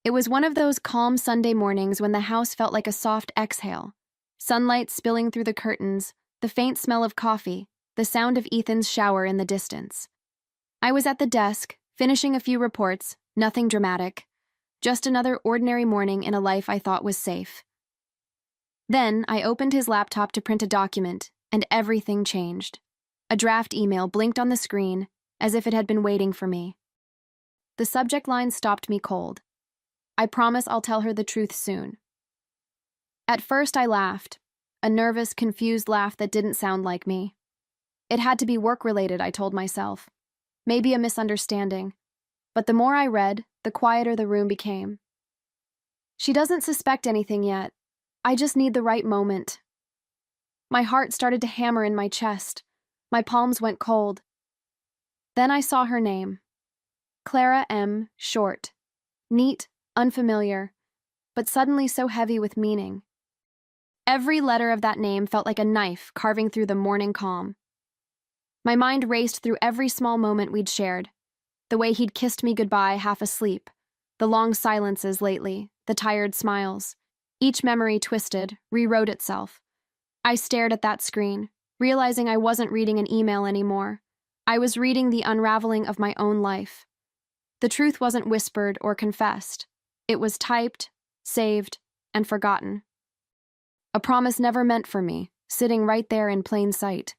It was one of those calm Sunday mornings when the house felt like a soft exhale. Sunlight spilling through the curtains, the faint smell of coffee, the sound of Ethan's shower in the distance. I was at the desk, finishing a few reports, nothing dramatic. Just another ordinary morning in a life I thought was safe. Then I opened his laptop to print a document, and everything changed. A draft email blinked on the screen, as if it had been waiting for me. The subject line stopped me cold. I promise I'll tell her the truth soon. At first I laughed, a nervous, confused laugh that didn't sound like me. It had to be work-related, I told myself. Maybe a misunderstanding. But the more I read, the quieter the room became. She doesn't suspect anything yet. I just need the right moment. My heart started to hammer in my chest. My palms went cold. Then I saw her name. Clara M. Short. Neat, unfamiliar, but suddenly so heavy with meaning. Every letter of that name felt like a knife carving through the morning calm. My mind raced through every small moment we'd shared. The way he'd kissed me goodbye half asleep, the long silences lately, the tired smiles. Each memory twisted, rewrote itself. I stared at that screen, realizing I wasn't reading an email anymore. I was reading the unraveling of my own life. The truth wasn't whispered or confessed. It was typed, saved, and forgotten. A promise never meant for me, sitting right there in plain sight.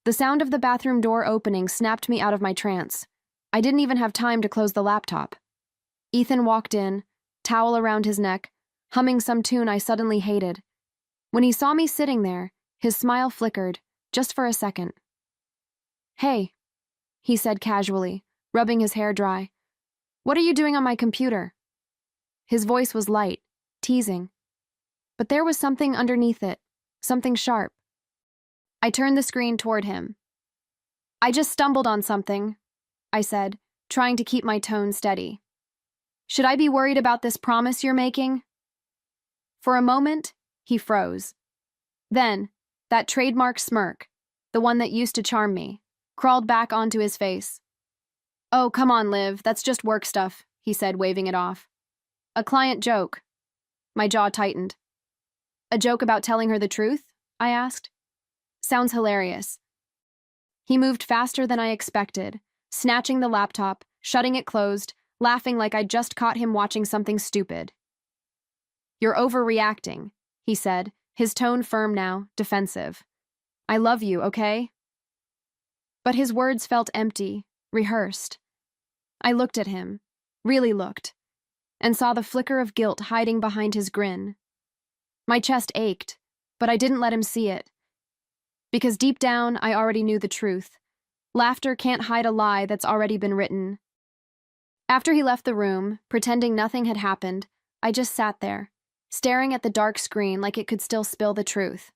The sound of the bathroom door opening snapped me out of my trance. I didn't even have time to close the laptop. Ethan walked in, towel around his neck, humming some tune I suddenly hated. When he saw me sitting there, his smile flickered, just for a second. "Hey," he said casually, rubbing his hair dry. "What are you doing on my computer?" His voice was light, teasing. But there was something underneath it, something sharp. I turned the screen toward him. "I just stumbled on something," I said, trying to keep my tone steady. "Should I be worried about this promise you're making?" For a moment, he froze. Then, that trademark smirk, the one that used to charm me, crawled back onto his face. "Oh, come on, Liv, that's just work stuff," he said, waving it off. "A client joke." My jaw tightened. "A joke about telling her the truth?" I asked. "Sounds hilarious." He moved faster than I expected, snatching the laptop, shutting it closed, laughing like I'd just caught him watching something stupid. "You're overreacting," he said, his tone firm now, defensive. "I love you, okay?" But his words felt empty, rehearsed. I looked at him, really looked, and saw the flicker of guilt hiding behind his grin. My chest ached, but I didn't let him see it. Because deep down, I already knew the truth. Laughter can't hide a lie that's already been written. After he left the room, pretending nothing had happened, I just sat there, staring at the dark screen like it could still spill the truth.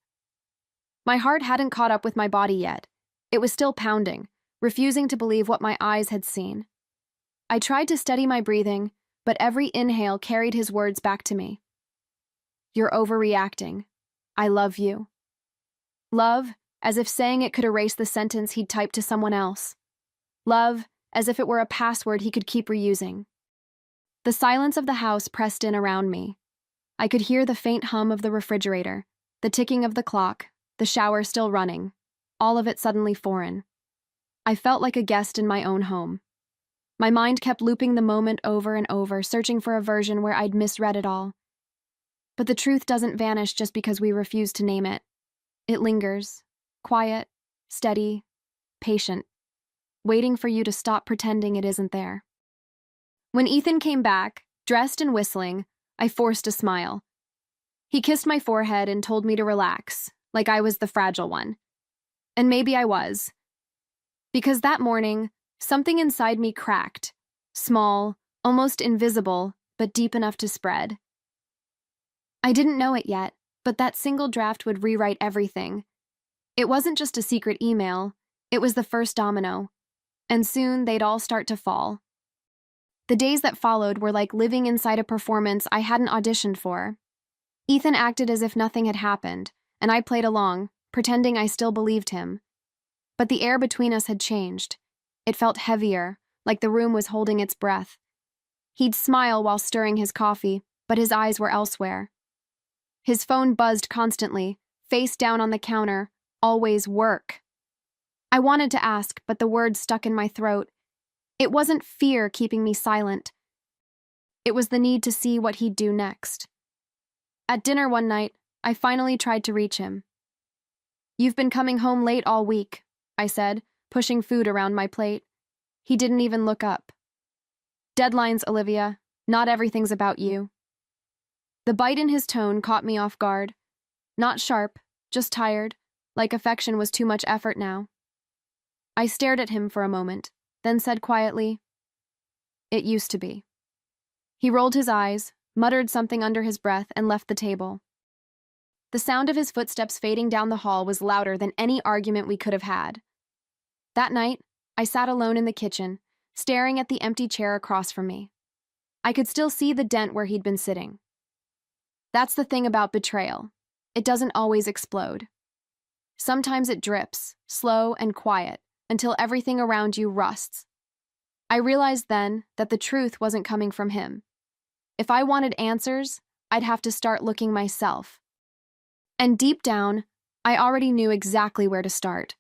My heart hadn't caught up with my body yet. It was still pounding, refusing to believe what my eyes had seen. I tried to steady my breathing, but every inhale carried his words back to me. "You're overreacting. I love you." Love, as if saying it could erase the sentence he'd typed to someone else. Love, as if it were a password he could keep reusing. The silence of the house pressed in around me. I could hear the faint hum of the refrigerator, the ticking of the clock, the shower still running, all of it suddenly foreign. I felt like a guest in my own home. My mind kept looping the moment over and over, searching for a version where I'd misread it all. But the truth doesn't vanish just because we refuse to name it. It lingers, quiet, steady, patient, waiting for you to stop pretending it isn't there. When Ethan came back, dressed and whistling, I forced a smile. He kissed my forehead and told me to relax, like I was the fragile one. And maybe I was. Because that morning, something inside me cracked, small, almost invisible, but deep enough to spread. I didn't know it yet, but that single draft would rewrite everything. It wasn't just a secret email, it was the first domino. And soon they'd all start to fall. The days that followed were like living inside a performance I hadn't auditioned for. Ethan acted as if nothing had happened, and I played along, pretending I still believed him. But the air between us had changed. It felt heavier, like the room was holding its breath. He'd smile while stirring his coffee, but his eyes were elsewhere. His phone buzzed constantly, face down on the counter, always work. I wanted to ask, but the words stuck in my throat. It wasn't fear keeping me silent. It was the need to see what he'd do next. At dinner one night, I finally tried to reach him. "You've been coming home late all week," I said, pushing food around my plate. He didn't even look up. "Deadlines, Olivia. Not everything's about you." The bite in his tone caught me off guard. Not sharp, just tired, like affection was too much effort now. I stared at him for a moment, then said quietly, "It used to be." He rolled his eyes, muttered something under his breath, and left the table. The sound of his footsteps fading down the hall was louder than any argument we could have had. That night, I sat alone in the kitchen, staring at the empty chair across from me. I could still see the dent where he'd been sitting. That's the thing about betrayal. It doesn't always explode. Sometimes it drips, slow and quiet, until everything around you rusts. I realized then that the truth wasn't coming from him. If I wanted answers, I'd have to start looking myself. And deep down, I already knew exactly where to start.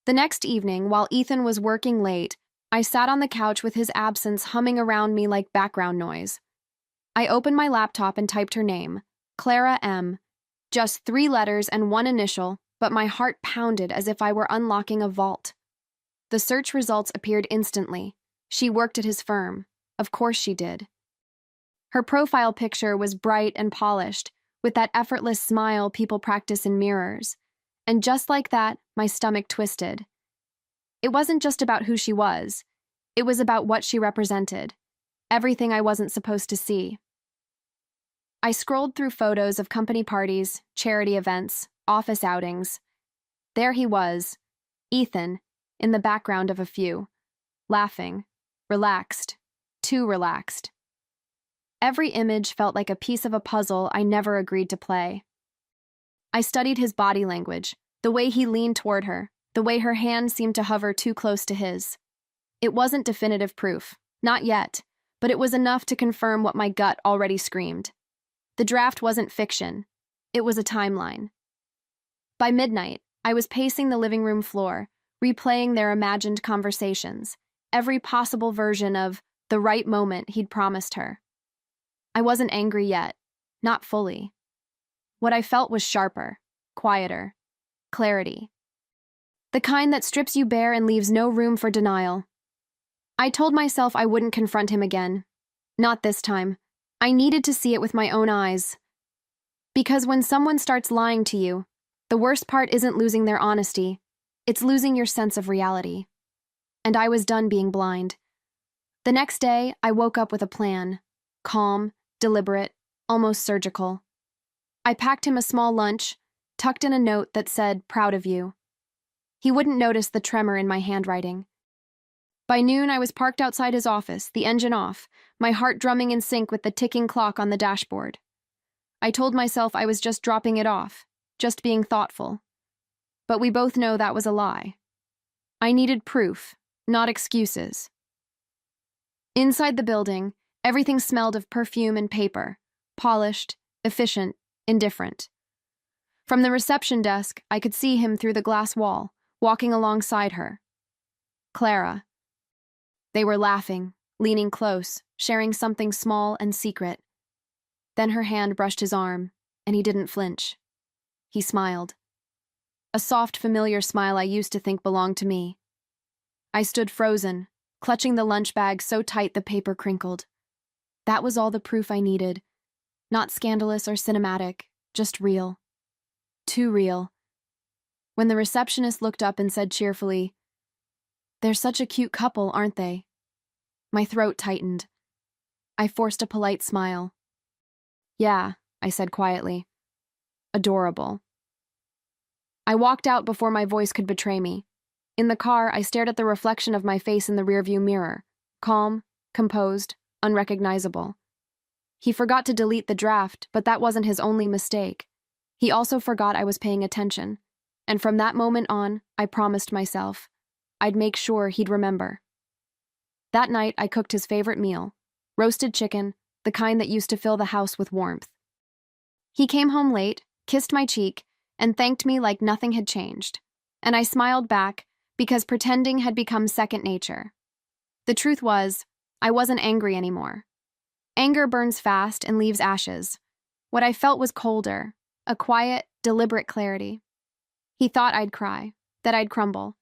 The next evening, while Ethan was working late, I sat on the couch with his absence humming around me like background noise. I opened my laptop and typed her name, Clara M. Just 3 letters and 1 initial, but my heart pounded as if I were unlocking a vault. The search results appeared instantly. She worked at his firm. Of course she did. Her profile picture was bright and polished, with that effortless smile people practice in mirrors. And just like that, my stomach twisted. It wasn't just about who she was. It was about what she represented. Everything I wasn't supposed to see. I scrolled through photos of company parties, charity events, office outings. There he was, Ethan, in the background of a few, laughing, relaxed, too relaxed. Every image felt like a piece of a puzzle I never agreed to play. I studied his body language, the way he leaned toward her, the way her hand seemed to hover too close to his. It wasn't definitive proof, not yet, but it was enough to confirm what my gut already screamed. The draft wasn't fiction. It was a timeline. By midnight, I was pacing the living room floor, replaying their imagined conversations, every possible version of the right moment he'd promised her. I wasn't angry yet, not fully. What I felt was sharper, quieter, clarity. The kind that strips you bare and leaves no room for denial. I told myself I wouldn't confront him again. Not this time. I needed to see it with my own eyes. Because when someone starts lying to you, the worst part isn't losing their honesty, it's losing your sense of reality. And I was done being blind. The next day, I woke up with a plan. Calm, deliberate, almost surgical. I packed him a small lunch, tucked in a note that said, "Proud of you." He wouldn't notice the tremor in my handwriting. By noon, I was parked outside his office, the engine off, my heart drumming in sync with the ticking clock on the dashboard. I told myself I was just dropping it off, just being thoughtful. But we both know that was a lie. I needed proof, not excuses. Inside the building, everything smelled of perfume and paper, polished, efficient, indifferent. From the reception desk, I could see him through the glass wall, walking alongside her. Clara. They were laughing, leaning close, sharing something small and secret. Then her hand brushed his arm, and he didn't flinch. He smiled. A soft, familiar smile I used to think belonged to me. I stood frozen, clutching the lunch bag so tight the paper crinkled. That was all the proof I needed. Not scandalous or cinematic, just real. Too real. When the receptionist looked up and said cheerfully, "They're such a cute couple, aren't they?" My throat tightened. I forced a polite smile. "Yeah," I said quietly. "Adorable." I walked out before my voice could betray me. In the car, I stared at the reflection of my face in the rearview mirror, calm, composed, unrecognizable. He forgot to delete the draft, but that wasn't his only mistake. He also forgot I was paying attention, and from that moment on, I promised myself I'd make sure he'd remember. That night, I cooked his favorite meal, roasted chicken, the kind that used to fill the house with warmth. He came home late, kissed my cheek, and thanked me like nothing had changed. And I smiled back because pretending had become second nature. The truth was, I wasn't angry anymore. Anger burns fast and leaves ashes. What I felt was colder, a quiet, deliberate clarity. He thought I'd cry, that I'd crumble.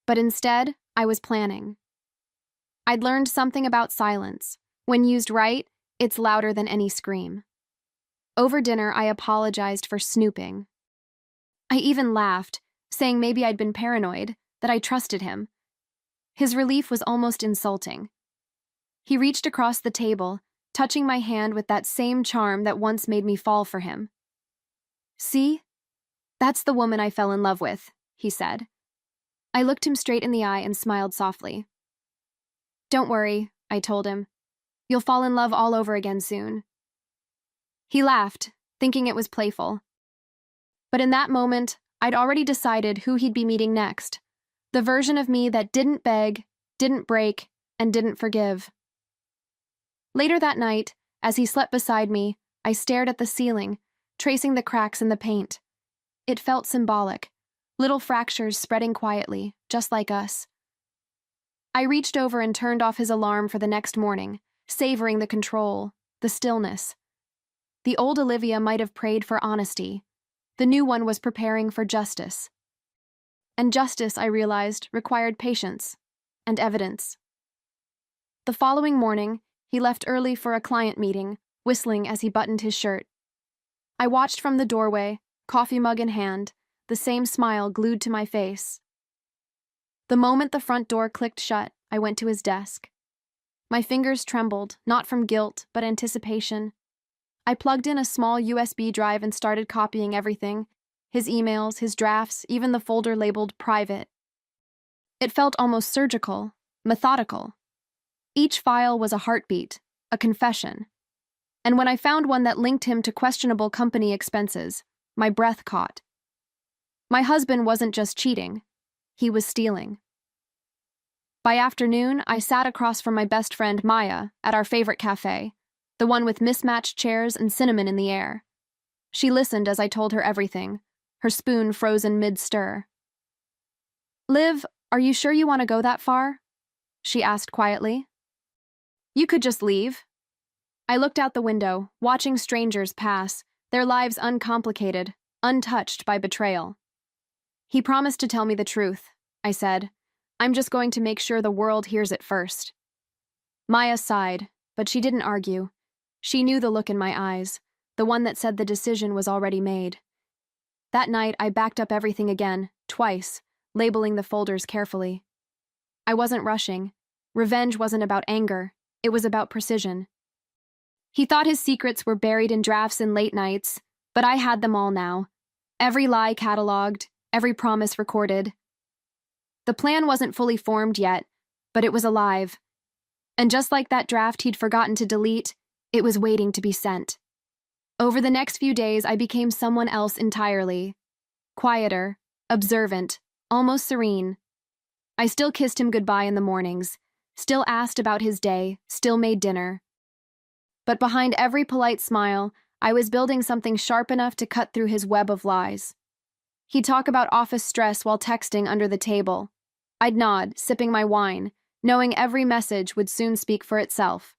But instead, I was planning. I'd learned something about silence. When used right, it's louder than any scream. Over dinner, I apologized for snooping. I even laughed, saying maybe I'd been paranoid, that I trusted him. His relief was almost insulting. He reached across the table, touching my hand with that same charm that once made me fall for him. "See? That's the woman I fell in love with," he said. I looked him straight in the eye and smiled softly. "Don't worry," I told him. "You'll fall in love all over again soon." He laughed, thinking it was playful. But in that moment, I'd already decided who he'd be meeting next. The version of me that didn't beg, didn't break, and didn't forgive. Later that night, as he slept beside me, I stared at the ceiling, tracing the cracks in the paint. It felt symbolic, little fractures spreading quietly, just like us. I reached over and turned off his alarm for the next morning, savoring the control, the stillness. The old Olivia might have prayed for honesty. The new one was preparing for justice. And justice, I realized, required patience and evidence. The following morning, he left early for a client meeting, whistling as he buttoned his shirt. I watched from the doorway, coffee mug in hand, the same smile glued to my face. The moment the front door clicked shut, I went to his desk. My fingers trembled, not from guilt, but anticipation. I plugged in a small USB drive and started copying everything, his emails, his drafts, even the folder labeled private. It felt almost surgical, methodical. Each file was a heartbeat, a confession. And when I found one that linked him to questionable company expenses, my breath caught. My husband wasn't just cheating, he was stealing. By afternoon, I sat across from my best friend Maya at our favorite cafe, the one with mismatched chairs and cinnamon in the air. She listened as I told her everything, her spoon frozen mid-stir. "Liv, are you sure you want to go that far?" she asked quietly. "You could just leave." I looked out the window, watching strangers pass, their lives uncomplicated, untouched by betrayal. "He promised to tell me the truth," I said. "I'm just going to make sure the world hears it first." Maya sighed, but she didn't argue. She knew the look in my eyes, the one that said the decision was already made. That night, I backed up everything again, twice, labeling the folders carefully. I wasn't rushing. Revenge wasn't about anger. It was about precision. He thought his secrets were buried in drafts and late nights, but I had them all now. Every lie cataloged, every promise recorded. The plan wasn't fully formed yet, but it was alive. And just like that draft he'd forgotten to delete, it was waiting to be sent. Over the next few days, I became someone else entirely. Quieter, observant, almost serene. I still kissed him goodbye in the mornings, still asked about his day, still made dinner. But behind every polite smile, I was building something sharp enough to cut through his web of lies. He'd talk about office stress while texting under the table. I'd nod, sipping my wine, knowing every message would soon speak for itself.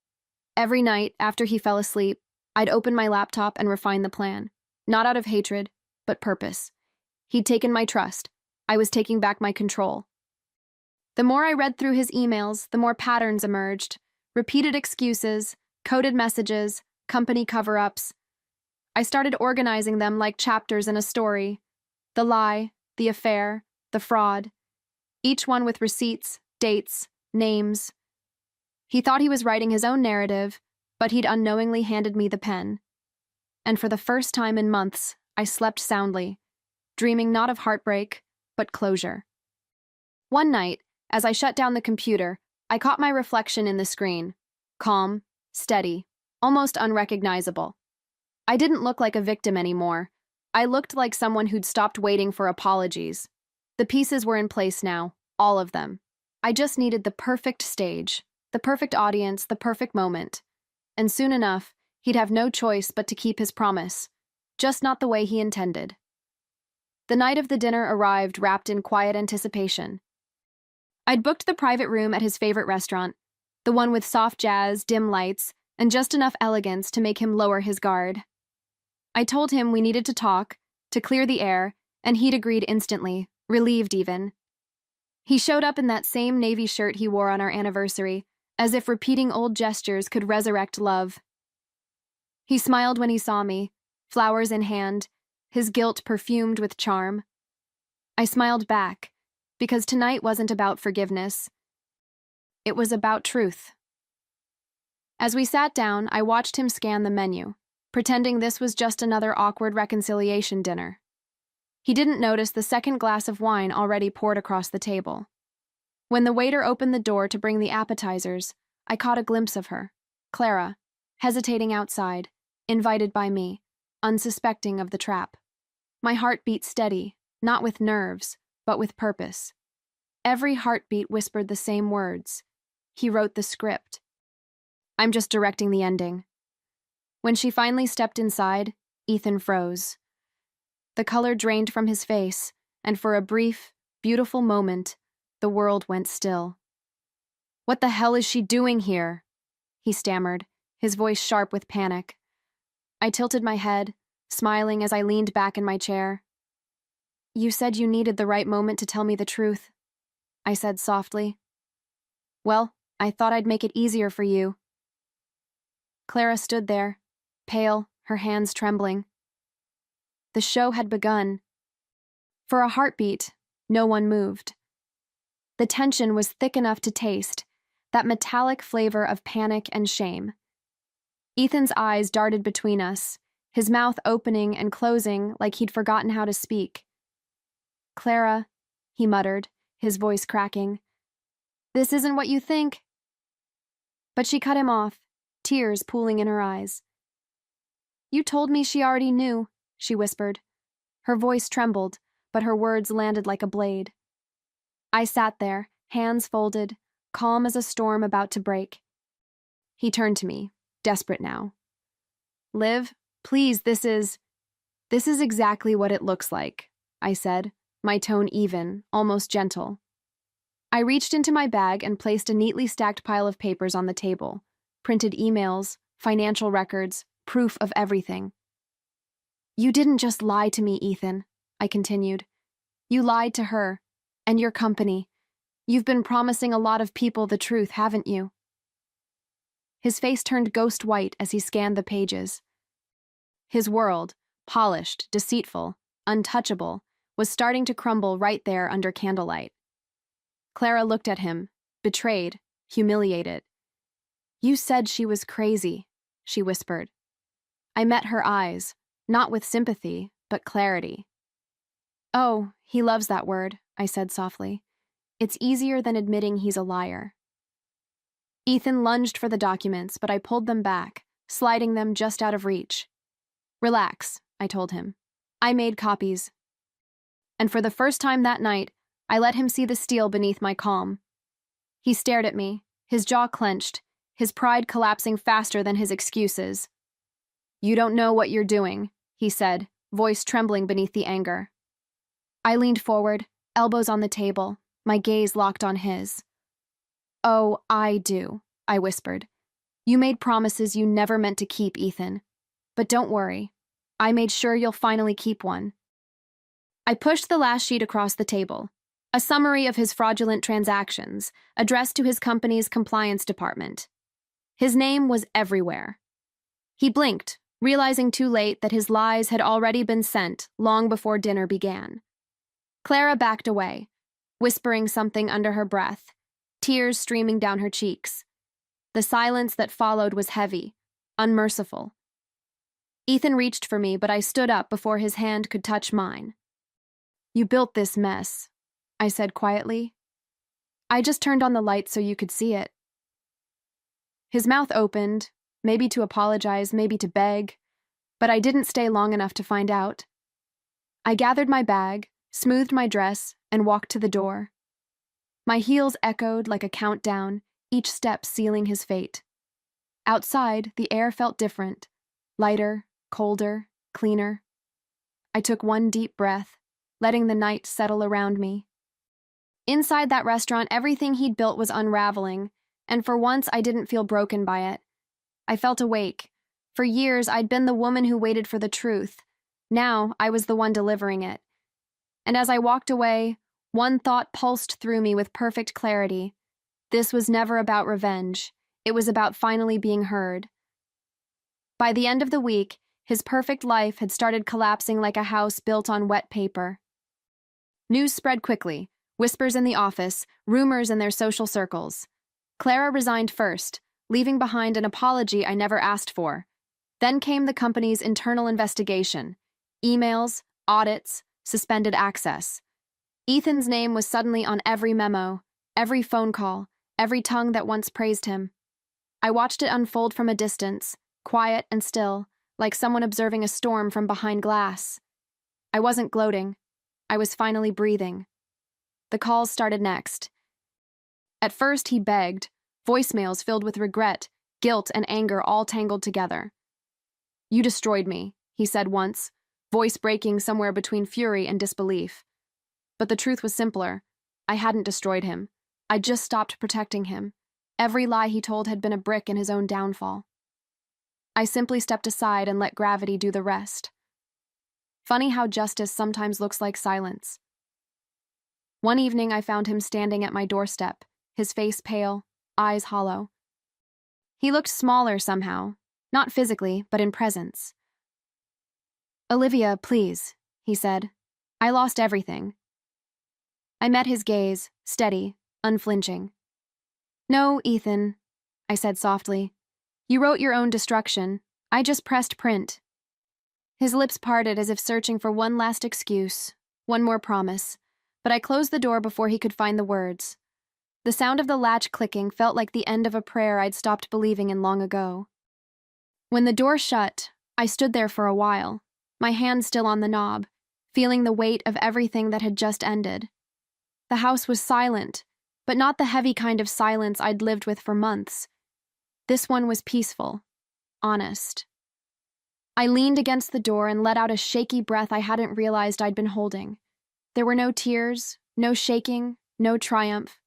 Every night, after he fell asleep, I'd open my laptop and refine the plan. Not out of hatred, but purpose. He'd taken my trust. I was taking back my control. The more I read through his emails, the more patterns emerged. Repeated excuses, coded messages, company cover-ups. I started organizing them like chapters in a story. The lie, the affair, the fraud. Each one with receipts, dates, names. He thought he was writing his own narrative, but he'd unknowingly handed me the pen. And for the first time in months, I slept soundly, dreaming not of heartbreak, but closure. One night, as I shut down the computer, I caught my reflection in the screen. Calm, steady, almost unrecognizable. I didn't look like a victim anymore. I looked like someone who'd stopped waiting for apologies. The pieces were in place now, all of them. I just needed the perfect stage, the perfect audience, the perfect moment. and soon enough, he'd have no choice but to keep his promise, just not the way he intended. The night of the dinner arrived wrapped in quiet anticipation. I'd booked the private room at his favorite restaurant, the one with soft jazz, dim lights, and just enough elegance to make him lower his guard. I told him we needed to talk, to clear the air, and he'd agreed instantly, relieved even. He showed up in that same navy shirt he wore on our anniversary, as if repeating old gestures could resurrect love. He smiled when he saw me, flowers in hand, his guilt perfumed with charm. I smiled back, because tonight wasn't about forgiveness. It was about truth. As we sat down, I watched him scan the menu, pretending this was just another awkward reconciliation dinner. He didn't notice the second glass of wine already poured across the table. When the waiter opened the door to bring the appetizers, I caught a glimpse of her, Clara, hesitating outside, invited by me, unsuspecting of the trap. My heart beat steady, not with nerves, but with purpose. Every heartbeat whispered the same words. He wrote the script. I'm just directing the ending. When she finally stepped inside, Ethan froze. The color drained from his face, and for a brief, beautiful moment, the world went still. What the hell is she doing here? He stammered, his voice sharp with panic. I tilted my head, smiling as I leaned back in my chair. You said you needed the right moment to tell me the truth, I said softly. Well, I thought I'd make it easier for you. Clara stood there, pale, her hands trembling. The show had begun. For a heartbeat, no one moved. The tension was thick enough to taste, that metallic flavor of panic and shame. Ethan's eyes darted between us, his mouth opening and closing like he'd forgotten how to speak. Clara, he muttered, his voice cracking. This isn't what you think. But she cut him off, tears pooling in her eyes. You told me she already knew, she whispered. Her voice trembled, but her words landed like a blade. I sat there, hands folded, calm as a storm about to break. He turned to me, desperate now. Liv, please, this is exactly what it looks like, I said, my tone even, almost gentle. I reached into my bag and placed a neatly stacked pile of papers on the table, printed emails, financial records, proof of everything. You didn't just lie to me, Ethan, I continued. You lied to her, and your company. You've been promising a lot of people the truth, haven't you? His face turned ghost white as he scanned the pages. His world, polished, deceitful, untouchable, was starting to crumble right there under candlelight. Clara looked at him, betrayed, humiliated. You said she was crazy, she whispered. I met her eyes, not with sympathy, but clarity. Oh, he loves that word, I said softly. It's easier than admitting he's a liar. Ethan lunged for the documents, but I pulled them back, sliding them just out of reach. Relax, I told him. I made copies. And for the first time that night, I let him see the steel beneath my calm. He stared at me, his jaw clenched, his pride collapsing faster than his excuses. You don't know what you're doing, he said, voice trembling beneath the anger. I leaned forward, elbows on the table, my gaze locked on his. Oh, I do, I whispered. You made promises you never meant to keep, Ethan. But don't worry. I made sure you'll finally keep one. I pushed the last sheet across the table, a summary of his fraudulent transactions, addressed to his company's compliance department. His name was everywhere. He blinked, realizing too late that his lies had already been sent long before dinner began. Clara backed away, whispering something under her breath, tears streaming down her cheeks. The silence that followed was heavy, unmerciful. Ethan reached for me, but I stood up before his hand could touch mine. You built this mess, I said quietly. I just turned on the light so you could see it. His mouth opened, maybe to apologize, maybe to beg, but I didn't stay long enough to find out. I gathered my bag, smoothed my dress, and walked to the door. My heels echoed like a countdown, each step sealing his fate. Outside, the air felt different. Lighter, colder, cleaner. I took one deep breath, letting the night settle around me. Inside that restaurant, everything he'd built was unraveling, and for once I didn't feel broken by it. I felt awake. For years, I'd been the woman who waited for the truth. Now, I was the one delivering it. And as I walked away, one thought pulsed through me with perfect clarity. This was never about revenge. It was about finally being heard. By the end of the week, his perfect life had started collapsing like a house built on wet paper. News spread quickly, whispers in the office, rumors in their social circles. Clara resigned first, leaving behind an apology I never asked for. Then came the company's internal investigation. Emails, audits, suspended access. Ethan's name was suddenly on every memo, every phone call, every tongue that once praised him. I watched it unfold from a distance, quiet and still, like someone observing a storm from behind glass. I wasn't gloating. I was finally breathing. The calls started next. At first, he begged, voicemails filled with regret, guilt, and anger all tangled together. "You destroyed me," he said once, voice breaking somewhere between fury and disbelief. But the truth was simpler. I hadn't destroyed him. I just stopped protecting him. Every lie he told had been a brick in his own downfall. I simply stepped aside and let gravity do the rest. Funny how justice sometimes looks like silence. One evening, I found him standing at my doorstep, his face pale, eyes hollow. He looked smaller somehow, not physically, but in presence. "Olivia, please," he said. "I lost everything." I met his gaze, steady, unflinching. "No, Ethan," I said softly. "You wrote your own destruction. I just pressed print." His lips parted as if searching for one last excuse, one more promise, but I closed the door before he could find the words. The sound of the latch clicking felt like the end of a prayer I'd stopped believing in long ago. When the door shut, I stood there for a while, my hand still on the knob, feeling the weight of everything that had just ended. The house was silent, but not the heavy kind of silence I'd lived with for months. This one was peaceful, honest. I leaned against the door and let out a shaky breath I hadn't realized I'd been holding. There were no tears, no shaking, no triumph.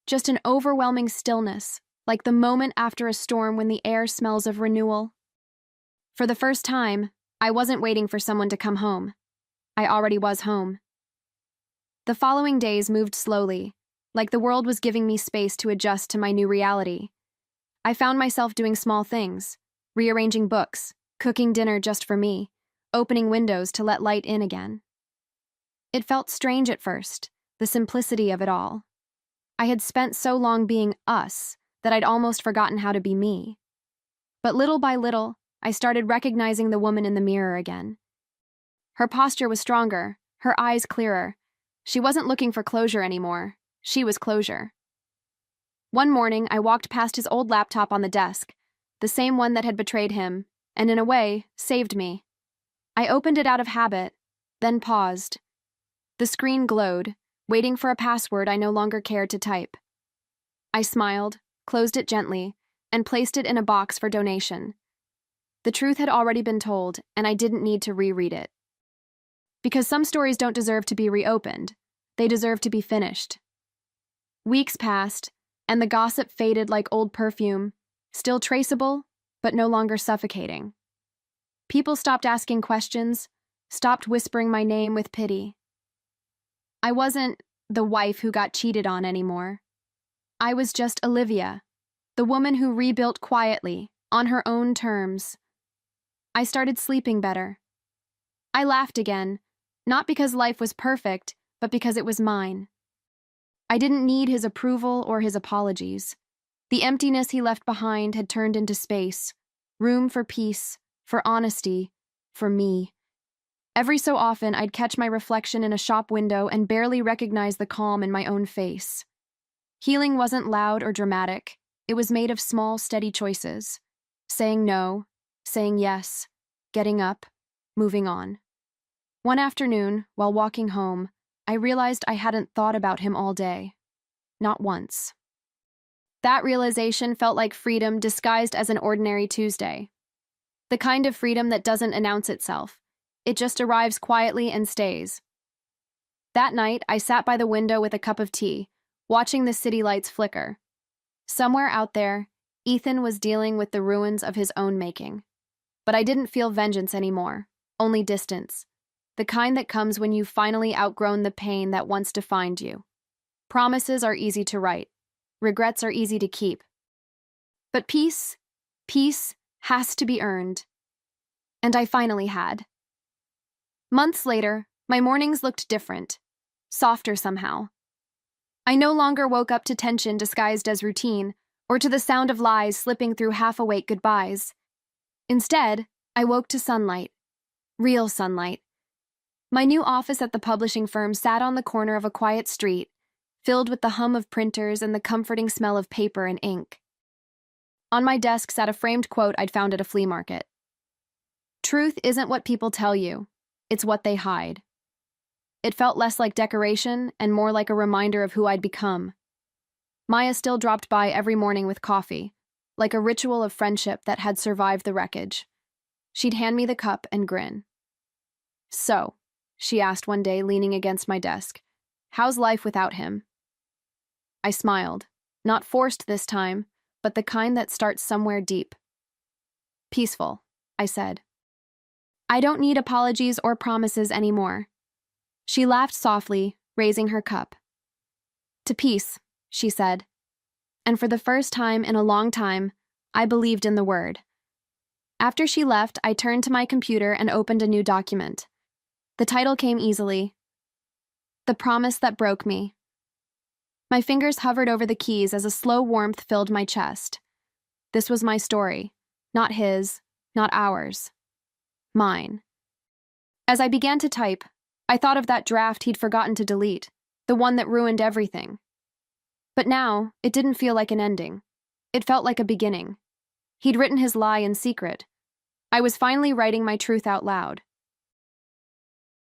Just an overwhelming stillness, like the moment after a storm when the air smells of renewal. For the first time, I wasn't waiting for someone to come home. I already was home. The following days moved slowly, like the world was giving me space to adjust to my new reality. I found myself doing small things, rearranging books, cooking dinner just for me, opening windows to let light in again. It felt strange at first, the simplicity of it all. I had spent so long being us that I'd almost forgotten how to be me. But little by little, I started recognizing the woman in the mirror again. Her posture was stronger, her eyes clearer. She wasn't looking for closure anymore. She was closure. One morning, I walked past his old laptop on the desk, the same one that had betrayed him, and in a way, saved me. I opened it out of habit, then paused. The screen glowed, waiting for a password I no longer cared to type. I smiled, closed it gently, and placed it in a box for donation. The truth had already been told, and I didn't need to reread it. Because some stories don't deserve to be reopened, they deserve to be finished. Weeks passed, and the gossip faded like old perfume, still traceable, but no longer suffocating. People stopped asking questions, stopped whispering my name with pity. I wasn't the wife who got cheated on anymore. I was just Olivia, the woman who rebuilt quietly, on her own terms. I started sleeping better. I laughed again, not because life was perfect, but because it was mine. I didn't need his approval or his apologies. The emptiness he left behind had turned into space, room for peace, for honesty, for me. Every so often, I'd catch my reflection in a shop window and barely recognize the calm in my own face. Healing wasn't loud or dramatic. It was made of small, steady choices. Saying no, saying yes, getting up, moving on. One afternoon, while walking home, I realized I hadn't thought about him all day. Not once. That realization felt like freedom disguised as an ordinary Tuesday. The kind of freedom that doesn't announce itself. It just arrives quietly and stays. That night, I sat by the window with a cup of tea, watching the city lights flicker. Somewhere out there, Ethan was dealing with the ruins of his own making. But I didn't feel vengeance anymore, only distance. The kind that comes when you've finally outgrown the pain that once defined you. Promises are easy to write. Regrets are easy to keep. But peace has to be earned. And I finally had. Months later, my mornings looked different, softer somehow. I no longer woke up to tension disguised as routine, or to the sound of lies slipping through half-awake goodbyes. Instead, I woke to sunlight. Real sunlight. My new office at the publishing firm sat on the corner of a quiet street, filled with the hum of printers and the comforting smell of paper and ink. On my desk sat a framed quote I'd found at a flea market. "Truth isn't what people tell you, it's what they hide." It felt less like decoration and more like a reminder of who I'd become. Maya still dropped by every morning with coffee, like a ritual of friendship that had survived the wreckage. She'd hand me the cup and grin. "So," she asked one day, leaning against my desk, "how's life without him?" I smiled, not forced this time, but the kind that starts somewhere deep. "Peaceful," I said. "I don't need apologies or promises anymore." She laughed softly, raising her cup. "To peace," she said. And for the first time in a long time, I believed in the word. After she left, I turned to my computer and opened a new document. The title came easily. "The Promise That Broke Me." My fingers hovered over the keys as a slow warmth filled my chest. This was my story, not his, not ours. Mine. As I began to type, I thought of that draft he'd forgotten to delete, the one that ruined everything. But now, it didn't feel like an ending. It felt like a beginning. He'd written his lie in secret. I was finally writing my truth out loud.